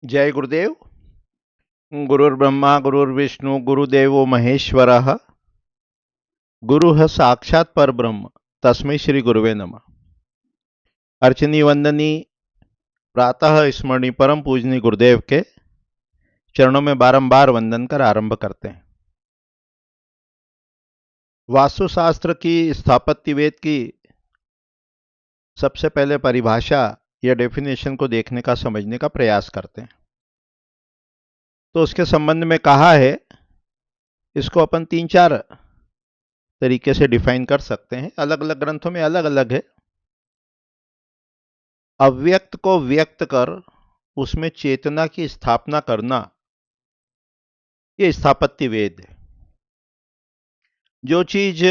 जय गुरुदेव। गुरुर्ब्रह्मा गुरुर्विष्णु गुरुदेवो महेश्वरः। गुरुः साक्षात् परब्रह्म तस्मै श्री गुरुवे नमः। अर्चनी वंदनी प्रातः स्मरणी परम पूजनी गुरुदेव के चरणों में बारंबार वंदन कर आरंभ करते हैं। वास्तुशास्त्र की स्थापत्य वेद की सबसे पहले परिभाषा या डेफिनेशन को देखने का समझने का प्रयास करते हैं। तो उसके संबंध में कहा है, इसको अपन 3-4 तरीके से डिफाइन कर सकते हैं। अलग अलग ग्रंथों में अलग अलग है। अव्यक्त को व्यक्त कर उसमें चेतना की स्थापना करना, ये स्थापत्य वेद है। जो चीज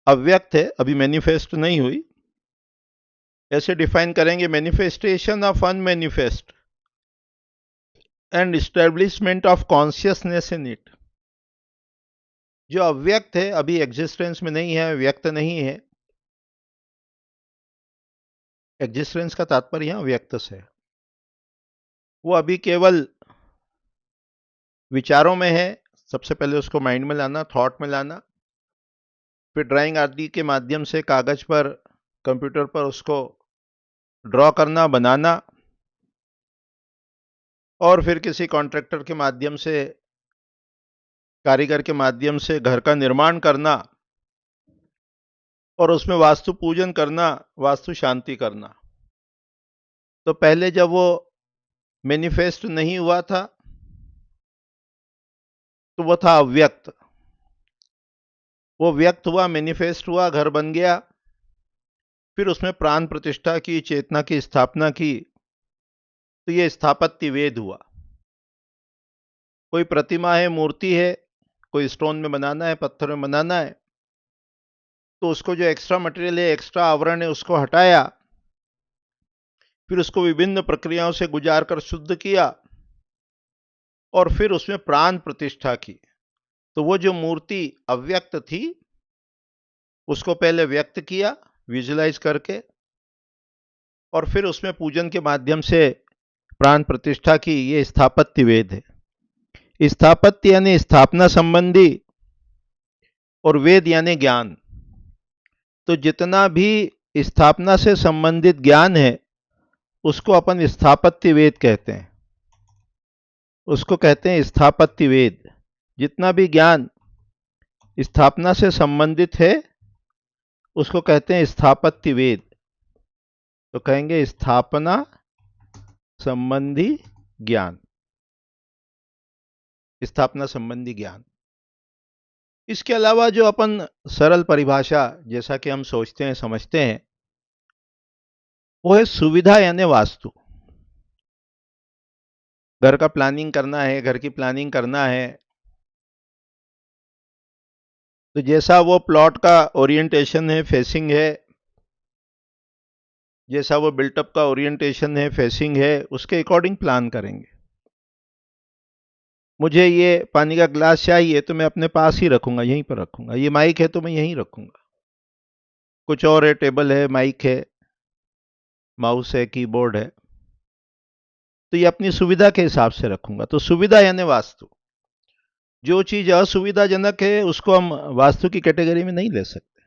अव्यक्त है, अभी मैनिफेस्ट नहीं हुई, ऐसे डिफाइन करेंगे, manifestation of unmanifest and establishment of consciousness in it. जो अव्यक्त है, अभी एग्जिस्टेंस में नहीं है, व्यक्त नहीं है। एग्जिस्टेंस का तात्पर्य यहां व्यक्त से है। वो अभी केवल विचारों में है। सबसे पहले उसको माइंड में लाना, थॉट में लाना, फिर ड्राइंग आदि के माध्यम से कागज पर, कंप्यूटर पर उसको ड्रॉ करना, बनाना, और फिर किसी कॉन्ट्रैक्टर के माध्यम से, कारीगर के माध्यम से घर का निर्माण करना और उसमें वास्तु पूजन करना, वास्तु शांति करना। तो पहले जब वो मैनिफेस्ट नहीं हुआ था तो वो था अव्यक्त। वो व्यक्त हुआ, मैनिफेस्ट हुआ, घर बन गया, फिर उसमें प्राण प्रतिष्ठा की, चेतना की स्थापना की, तो ये स्थापत्य वेद हुआ। कोई प्रतिमा है, मूर्ति है, कोई स्टोन में बनाना है, पत्थर में बनाना है, तो उसको जो एक्स्ट्रा मटेरियल है, एक्स्ट्रा आवरण है, उसको हटाया, फिर उसको विभिन्न प्रक्रियाओं से गुजार कर शुद्ध किया और फिर उसमें प्राण प्रतिष्ठा की। तो वो जो मूर्ति अव्यक्त थी, उसको पहले व्यक्त किया विजुलाइज करके, और फिर उसमें पूजन के माध्यम से प्राण प्रतिष्ठा की। ये स्थापत्य वेद है। स्थापत्य यानी स्थापना संबंधी, और वेद यानी ज्ञान। तो जितना भी स्थापना से संबंधित ज्ञान है, उसको अपन स्थापत्य वेद कहते हैं। उसको कहते हैं स्थापत्य वेद। जितना भी ज्ञान स्थापना से संबंधित है, उसको कहते हैं स्थापत्य वेद। तो कहेंगे स्थापना संबंधी ज्ञान, स्थापना संबंधी ज्ञान। इसके अलावा जो अपन सरल परिभाषा, जैसा कि हम सोचते हैं, समझते हैं, वो है सुविधा यानी वास्तु। घर का प्लानिंग करना है, घर की प्लानिंग करना है, तो जैसा वो प्लॉट का ओरिएंटेशन है, फेसिंग है, जैसा वो बिल्टअप का ओरिएंटेशन है, फेसिंग है, उसके अकॉर्डिंग प्लान करेंगे। मुझे ये पानी का ग्लास चाहिए तो मैं अपने पास ही रखूंगा, यहीं पर रखूंगा। ये माइक है तो मैं यहीं रखूंगा। कुछ और है, टेबल है, माइक है, माउस है, कीबोर्ड है, तो ये अपनी सुविधा के हिसाब से रखूंगा। तो सुविधा यानी वास्तु। जो चीज असुविधाजनक है, उसको हम वास्तु की कैटेगरी में नहीं ले सकते।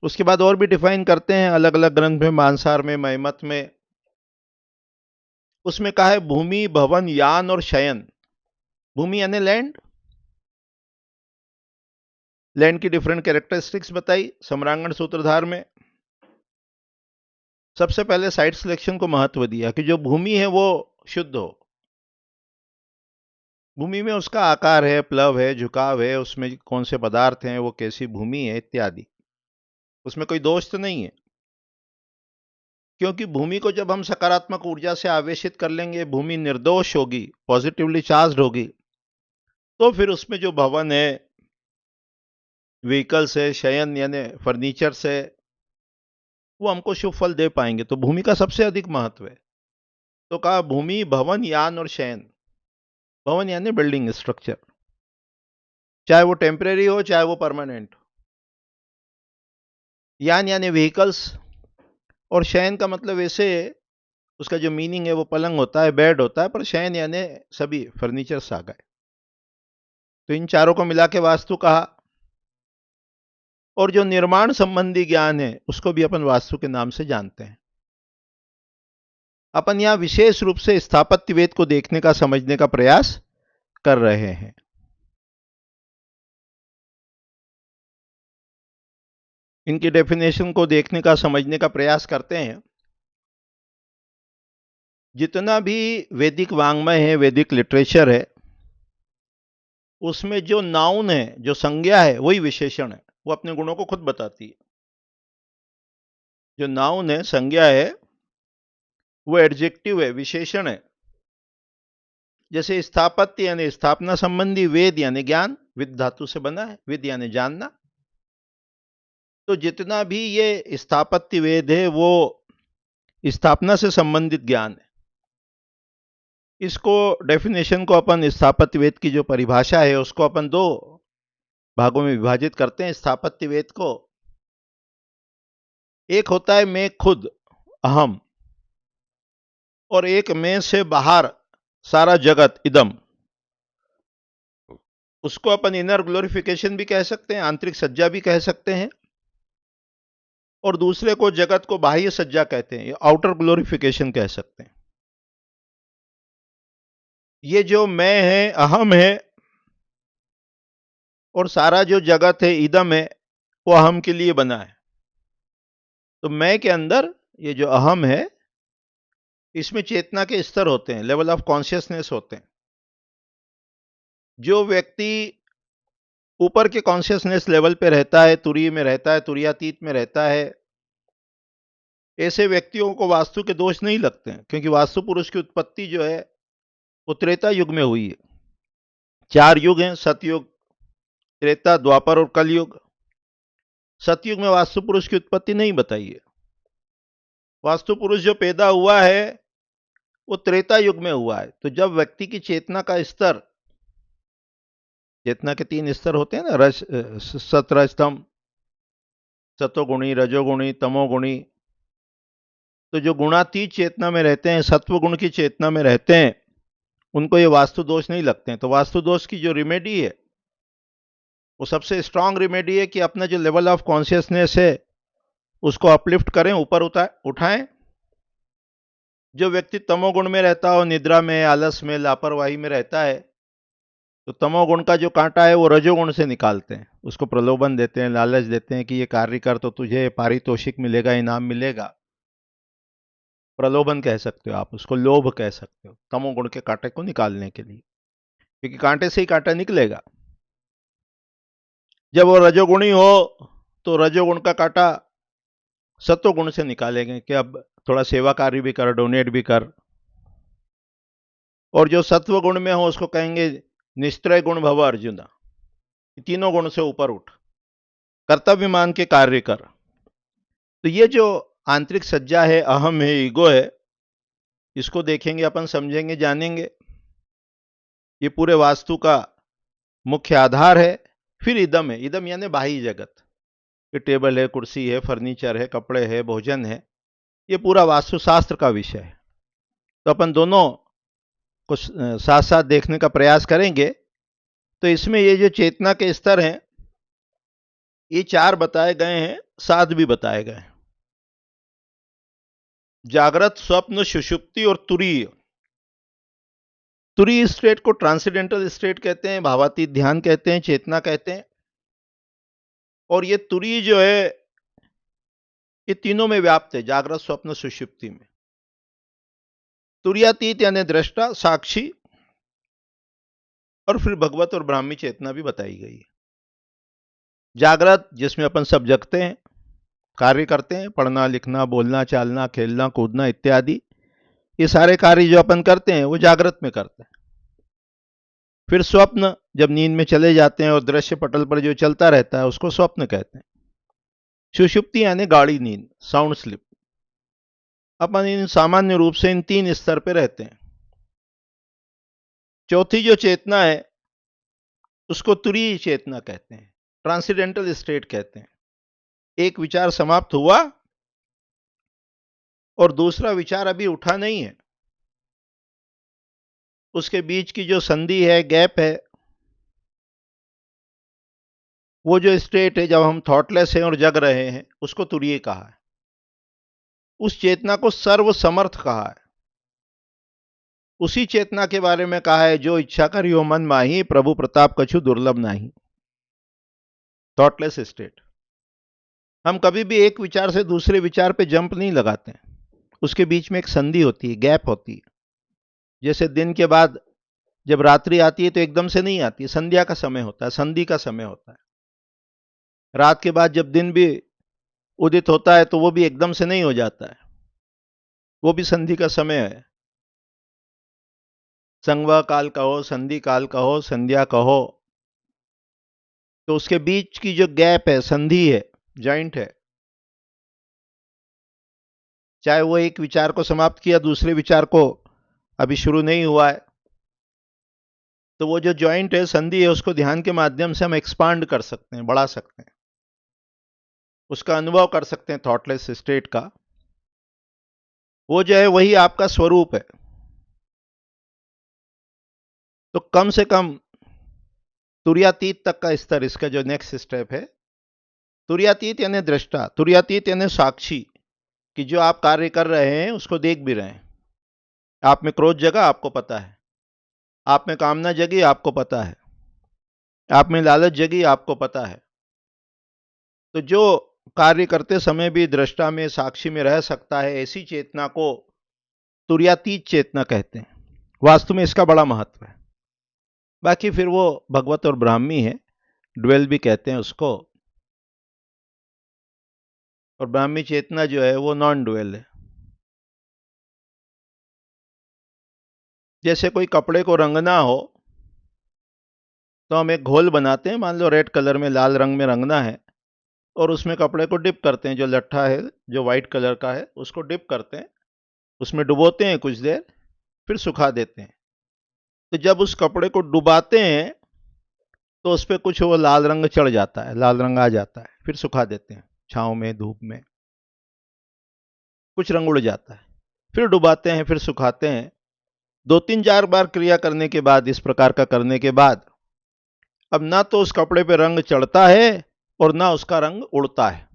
उसके बाद और भी डिफाइन करते हैं अलग अलग ग्रंथ में, मानसार में, महिमत में। उसमें कहा है भूमि, भवन, यान और शयन। भूमि यानी लैंड। लैंड की डिफरेंट कैरेक्टरिस्टिक्स बताई सम्रांगण सूत्रधार में। सबसे पहले साइट सिलेक्शन को महत्व दिया कि जो भूमि है वो शुद्ध हो। भूमि में उसका आकार है, प्लव है, झुकाव है, उसमें कौन से पदार्थ हैं, वो कैसी भूमि है, इत्यादि। उसमें कोई दोष तो नहीं है। क्योंकि भूमि को जब हम सकारात्मक ऊर्जा से आवेशित कर लेंगे, भूमि निर्दोष होगी, पॉजिटिवली चार्ज होगी, तो फिर उसमें जो भवन है, व्हीकल्स है, शयन यानी फर्नीचर से, वो हमको शुभ फल दे पाएंगे। तो भूमि का सबसे अधिक महत्व है। तो कहा भूमि, भवन, यान और शयन। भवन यानी बिल्डिंग स्ट्रक्चर, चाहे वो टेम्परेरी हो, चाहे वो परमानेंट हो। यान यानी व्हीकल्स, और शयन का मतलब ऐसे उसका जो मीनिंग है वो पलंग होता है, बेड होता है, पर शयन यानी सभी फर्नीचर्स आ गए। तो इन चारों को मिला के वास्तु कहा। और जो निर्माण संबंधी ज्ञान है उसको भी अपन वास्तु के नाम से जानते हैं। अपन यहां विशेष रूप से स्थापत्य वेद को देखने का, समझने का प्रयास कर रहे हैं। इनकी डेफिनेशन को देखने का, समझने का प्रयास करते हैं। जितना भी वैदिक वांग्मय है, वैदिक लिटरेचर है, उसमें जो नाउन है, जो संज्ञा है, वही विशेषण है। वो अपने गुणों को खुद बताती है। जो नाउन है, संज्ञा है, वो एडजेक्टिव है, विशेषण है। जैसे स्थापत्य यानी स्थापना संबंधी, वेद यानी ज्ञान, विद धातु से बना है, विद यानी जानना। तो जितना भी ये स्थापत्य वेद है वो स्थापना से संबंधित ज्ञान है। इसको डेफिनेशन को अपन स्थापत्य वेद की जो परिभाषा है उसको अपन दो भागों में विभाजित करते हैं स्थापत्य वेद को। एक होता है मैं खुद, अहम, और एक मैं से बाहर सारा जगत, इदम। उसको अपन इनर ग्लोरिफिकेशन भी कह सकते हैं, आंतरिक सज्जा भी कह सकते हैं। और दूसरे को, जगत को, बाह्य सज्जा कहते हैं, आउटर ग्लोरिफिकेशन कह सकते हैं। ये जो मैं है, अहम है, और सारा जो जगत है, इदम है, वो अहम के लिए बना है। तो मैं के अंदर ये जो अहम है, इसमें चेतना के स्तर होते हैं, लेवल ऑफ कॉन्शियसनेस होते हैं। जो व्यक्ति ऊपर के कॉन्शियसनेस लेवल पे रहता है, तुरीय में रहता है, तुरीयातीत में रहता है, ऐसे व्यक्तियों को वास्तु के दोष नहीं लगते हैं, क्योंकि वास्तु पुरुष की उत्पत्ति जो है वो त्रेता युग में हुई है। 4 युग हैं, सतयुग, त्रेता, द्वापर और कलयुग। सतयुग में वास्तु पुरुष की उत्पत्ति नहीं बताई है। वास्तु पुरुष जो पैदा हुआ है वो त्रेता युग में हुआ है। तो जब व्यक्ति की चेतना का स्तर, चेतना के 3 स्तर होते हैं ना, रज, सतरजतम, सतोगुणी, रजोगुणी, तमोगुणी। तो जो गुणातीत चेतना में रहते हैं, सत्व गुण की चेतना में रहते हैं, उनको ये वास्तु दोष नहीं लगते हैं। तो वास्तु दोष की जो रिमेडी है, वो सबसे स्ट्रांग रिमेडी है कि अपना जो लेवल ऑफ कॉन्शियसनेस है उसको अपलिफ्ट करें, ऊपर उठाएं। जो व्यक्ति तमोगुण में रहता हो, निद्रा में, आलस में, लापरवाही में रहता है, तो तमोगुण का जो कांटा है वो रजोगुण से निकालते हैं, उसको प्रलोभन देते हैं, लालच देते हैं कि ये कार्य कर तो तुझे पारितोषिक मिलेगा, इनाम मिलेगा। प्रलोभन कह सकते हो आप उसको, लोभ कह सकते हो, तमोगुण के कांटे को निकालने के लिए, क्योंकि कांटे से ही कांटा निकलेगा। जब वो रजोगुणी हो तो रजोगुण का कांटा सत्वगुण से निकालेंगे कि अब थोड़ा सेवा कार्य भी कर, डोनेट भी कर। और जो सत्व गुण में हो उसको कहेंगे निस्त्रय गुण भव अर्जुन, तीनों गुण से ऊपर उठ, कर्तव्य मान के कार्य कर। तो ये जो आंतरिक सज्जा है, अहम है, ईगो है, इसको देखेंगे अपन, समझेंगे, जानेंगे। ये पूरे वास्तु का मुख्य आधार है। फिर इदम है, इदम यानी बाह्य जगत, ये टेबल है, कुर्सी है, फर्नीचर है, कपड़े है, भोजन है, ये पूरा वास्तुशास्त्र का विषय है। तो अपन दोनों को साथ साथ देखने का प्रयास करेंगे। तो इसमें ये जो चेतना के स्तर हैं, ये 4 बताए गए हैं, 7 भी बताए गए हैं। जागृत, स्वप्न, सुषुप्ति और तुरीय। तुरीय स्टेट को ट्रांसेंडेंटल स्टेट कहते हैं, भावातीत ध्यान कहते हैं, चेतना कहते हैं। और ये तुरीय जो है ये तीनों में व्याप्त है, जागृत, स्वप्न, सुषुप्ति में। तुरीयातीत यानी दृष्टा, साक्षी, और फिर भगवत और ब्राह्मी चेतना भी बताई गई है। जागृत जिसमें अपन सब जगते हैं, कार्य करते हैं, पढ़ना, लिखना, बोलना, चालना, खेलना, कूदना इत्यादि, ये सारे कार्य जो अपन करते हैं वो जागृत में करते हैं। फिर स्वप्न, जब नींद में चले जाते हैं और दृश्य पटल पर जो चलता रहता है उसको स्वप्न कहते हैं। सुषुप्ति यानी गाढ़ी नींद, साउंड स्लिप। अपन इन सामान्य रूप से इन 3 स्तर पे रहते हैं। चौथी जो चेतना है उसको तुरीय चेतना कहते हैं, ट्रांसेंडेंटल स्टेट कहते हैं। एक विचार समाप्त हुआ और दूसरा विचार अभी उठा नहीं है, उसके बीच की जो संधि है, गैप है, वो जो स्टेट है जब हम थॉटलेस हैं और जग रहे हैं, उसको तुरीय कहा है। उस चेतना को सर्वसमर्थ कहा है। उसी चेतना के बारे में कहा है, जो इच्छा करियो मन माही, प्रभु प्रताप कछु दुर्लभ नाही। Thoughtless state. हम कभी भी एक विचार से दूसरे विचार पे जंप नहीं लगाते, उसके बीच में एक संधि होती है, गैप होती है। जैसे दिन के बाद जब रात्रि आती है तो एकदम से नहीं आती, संध्या का समय होता है, संधि का समय होता है। रात के बाद जब दिन भी उदित होता है तो वो भी एकदम से नहीं हो जाता है, वो भी संधि का समय है। संगवा काल कहो, संधि काल कहो, संध्या कहो, तो उसके बीच की जो गैप है, संधि है, जॉइंट है। चाहे वो एक विचार को समाप्त किया, दूसरे विचार को अभी शुरू नहीं हुआ है, तो वो जो जॉइंट है, संधि है, उसको ध्यान के माध्यम से हम एक्सपांड कर सकते हैं, बढ़ा सकते हैं, उसका अनुभव कर सकते हैं, थॉटलेस स्टेट का। वो जो है वही आपका स्वरूप है। तो कम से कम तुर्यातीत तक का स्तर, इसका जो नेक्स्ट स्टेप है, तुर्यातीत यानी दृष्टा, तुर्यातीत यानी साक्षी, कि जो आप कार्य कर रहे हैं उसको देख भी रहे हैं। आप में क्रोध जगा, आपको पता है। आप में कामना जगी, आपको पता है। आप में लालच जगी, आपको पता है। तो जो कार्य करते समय भी दृष्टा में, साक्षी में रह सकता है, ऐसी चेतना को तुर्यातीत चेतना कहते हैं। वास्तु में इसका बड़ा महत्व है। बाकी फिर वो भगवत और ब्राह्मी है, ड्वेल भी कहते हैं उसको, और ब्राह्मी चेतना जो है वो नॉन ड्वेल है। जैसे कोई कपड़े को रंगना हो तो हम एक घोल बनाते हैं, मान लो रेड कलर में, लाल रंग में रंगना है, और उसमें कपड़े को डिप करते हैं, जो लट्ठा है जो वाइट कलर का है उसको डिप करते हैं, उसमें डुबोते हैं कुछ देर, फिर सुखा देते हैं। तो जब उस कपड़े को डुबाते हैं तो उस पर कुछ वो लाल रंग चढ़ जाता है, लाल रंग आ जाता है, फिर सुखा देते हैं छाँव में, धूप में, कुछ रंग उड़ जाता है, फिर डुबाते हैं, फिर सुखाते हैं। 2-3-4 बार क्रिया करने के बाद, इस प्रकार का करने के बाद, अब ना तो उस कपड़े पे रंग चढ़ता है और ना उसका रंग उड़ता है।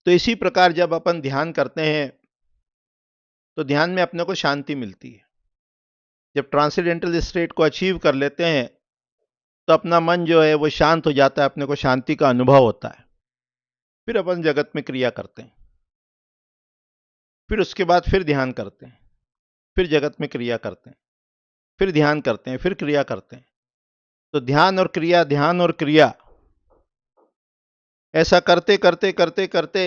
तो इसी प्रकार जब अपन ध्यान करते हैं तो ध्यान में अपने को शांति मिलती है। जब ट्रांसेंडेंटल स्टेट को अचीव कर लेते हैं तो अपना मन जो है वो शांत हो जाता है, अपने को शांति का अनुभव होता है। फिर अपन जगत में क्रिया करते हैं, फिर उसके बाद फिर ध्यान करते हैं, फिर जगत में क्रिया करते हैं, फिर ध्यान करते हैं, फिर क्रिया करते हैं। तो ध्यान और क्रिया, ध्यान और क्रिया, ऐसा करते करते करते करते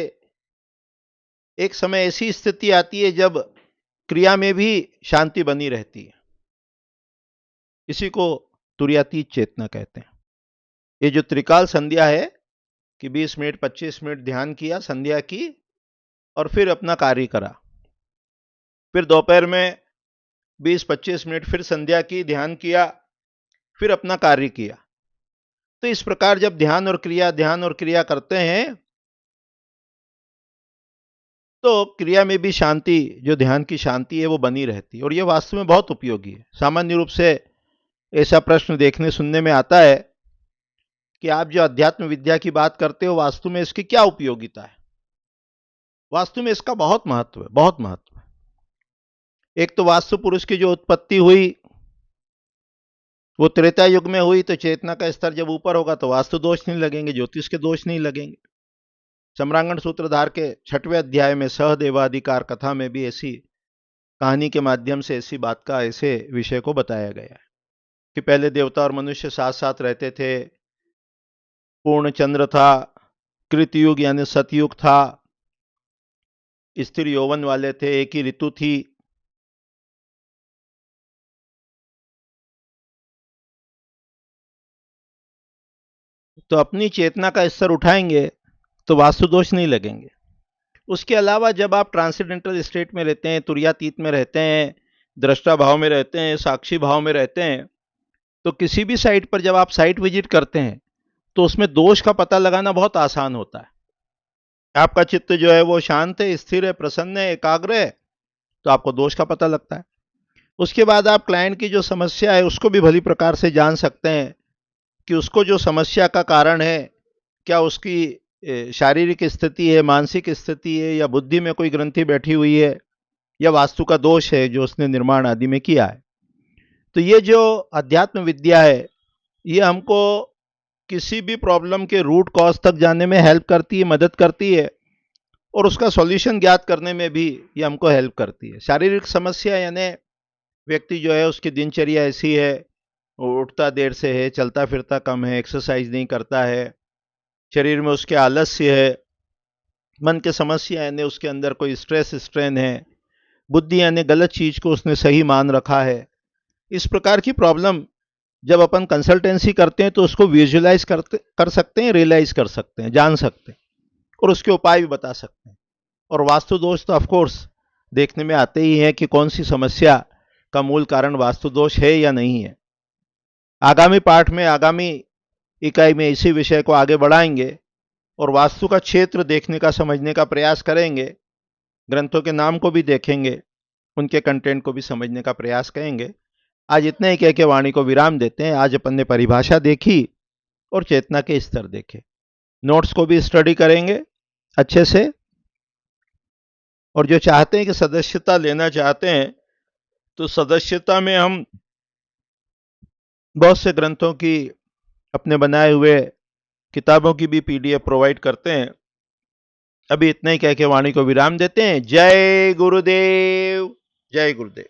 एक समय ऐसी स्थिति आती है जब क्रिया में भी शांति बनी रहती है। इसी को तुर्यातीत चेतना कहते हैं। ये जो त्रिकाल संध्या है कि 20 मिनट 25 मिनट ध्यान किया, संध्या की, और फिर अपना कार्य करा, फिर दोपहर में 20-25 मिनट फिर संध्या की, ध्यान किया, फिर अपना कार्य किया। तो इस प्रकार जब ध्यान और क्रिया, ध्यान और क्रिया करते हैं तो क्रिया में भी शांति, जो ध्यान की शांति है वो बनी रहती है। और ये वास्तव में बहुत उपयोगी है। सामान्य रूप से ऐसा प्रश्न देखने सुनने में आता है कि आप जो अध्यात्म विद्या की बात करते हो, वास्तु में इसकी क्या उपयोगिता है? वास्तु में इसका बहुत महत्व है, बहुत महत्व है। एक तो वास्तु पुरुष की जो उत्पत्ति हुई वो त्रेता युग में हुई, तो चेतना का स्तर जब ऊपर होगा तो वास्तु दोष नहीं लगेंगे, ज्योतिष के दोष नहीं लगेंगे। सम्रांगण सूत्रधार के 6वें अध्याय में सहदेवाधिकार कथा में भी ऐसी कहानी के माध्यम से ऐसी बात का, ऐसे विषय को बताया गया है कि पहले देवता और मनुष्य साथ साथ रहते थे, पूर्ण चंद्र था, कृतयुग यानी सतयुग था, स्थिर यौवन वाले थे, एक ही ऋतु थी। तो अपनी चेतना का स्तर उठाएंगे तो वास्तु दोष नहीं लगेंगे। उसके अलावा जब आप ट्रांसेंडेंटल स्टेट में रहते हैं, तुर्यातीत में रहते हैं, दृष्टा भाव में रहते हैं, साक्षी भाव में रहते हैं, तो किसी भी साइट पर जब आप साइट विजिट करते हैं तो उसमें दोष का पता लगाना बहुत आसान होता है। आपका चित्त जो है वो शांत है, स्थिर है, प्रसन्न है, एकाग्र है, तो आपको दोष का पता लगता है। उसके बाद आप क्लाइंट की जो समस्या है उसको भी भली प्रकार से जान सकते हैं कि उसको जो समस्या का कारण है, क्या उसकी शारीरिक स्थिति है, मानसिक स्थिति है, या बुद्धि में कोई ग्रंथि बैठी हुई है, या वास्तु का दोष है जो उसने निर्माण आदि में किया है। तो ये जो अध्यात्म विद्या है, ये हमको किसी भी प्रॉब्लम के रूट कॉज तक जाने में हेल्प करती है, मदद करती है, और उसका सॉल्यूशन ज्ञात करने में भी ये हमको हेल्प करती है। शारीरिक समस्या यानी व्यक्ति जो है उसकी दिनचर्या ऐसी है, वो उठता देर से है, चलता फिरता कम है, एक्सरसाइज नहीं करता है, शरीर में उसके आलस्य है, मन के समस्या यानी उसके अंदर कोई स्ट्रेस स्ट्रेन है, बुद्धि यानी गलत चीज को उसने सही मान रखा है। इस प्रकार की प्रॉब्लम जब अपन कंसल्टेंसी करते हैं तो उसको विजुअलाइज कर सकते हैं, रियलाइज कर सकते हैं, जान सकते हैं, और उसके उपाय भी बता सकते हैं। और वास्तु दोष तो ऑफकोर्स देखने में आते ही हैं कि कौन सी समस्या का मूल कारण वास्तु दोष है या नहीं है। आगामी पाठ में, आगामी इकाई में इसी विषय को आगे बढ़ाएंगे और वास्तु का क्षेत्र देखने का, समझने का प्रयास करेंगे। ग्रंथों के नाम को भी देखेंगे, उनके कंटेंट को भी समझने का प्रयास करेंगे। आज इतना ही कह के वाणी को विराम देते हैं। आज अपन ने परिभाषा देखी और चेतना के स्तर देखे। नोट्स को भी स्टडी करेंगे अच्छे से, और जो चाहते हैं कि सदस्यता लेना चाहते हैं, तो सदस्यता में हम बहुत से ग्रंथों की, अपने बनाए हुए किताबों की भी पीडीएफ प्रोवाइड करते हैं। अभी इतना ही कह के वाणी को विराम देते हैं। जय गुरुदेव, जय गुरुदेव।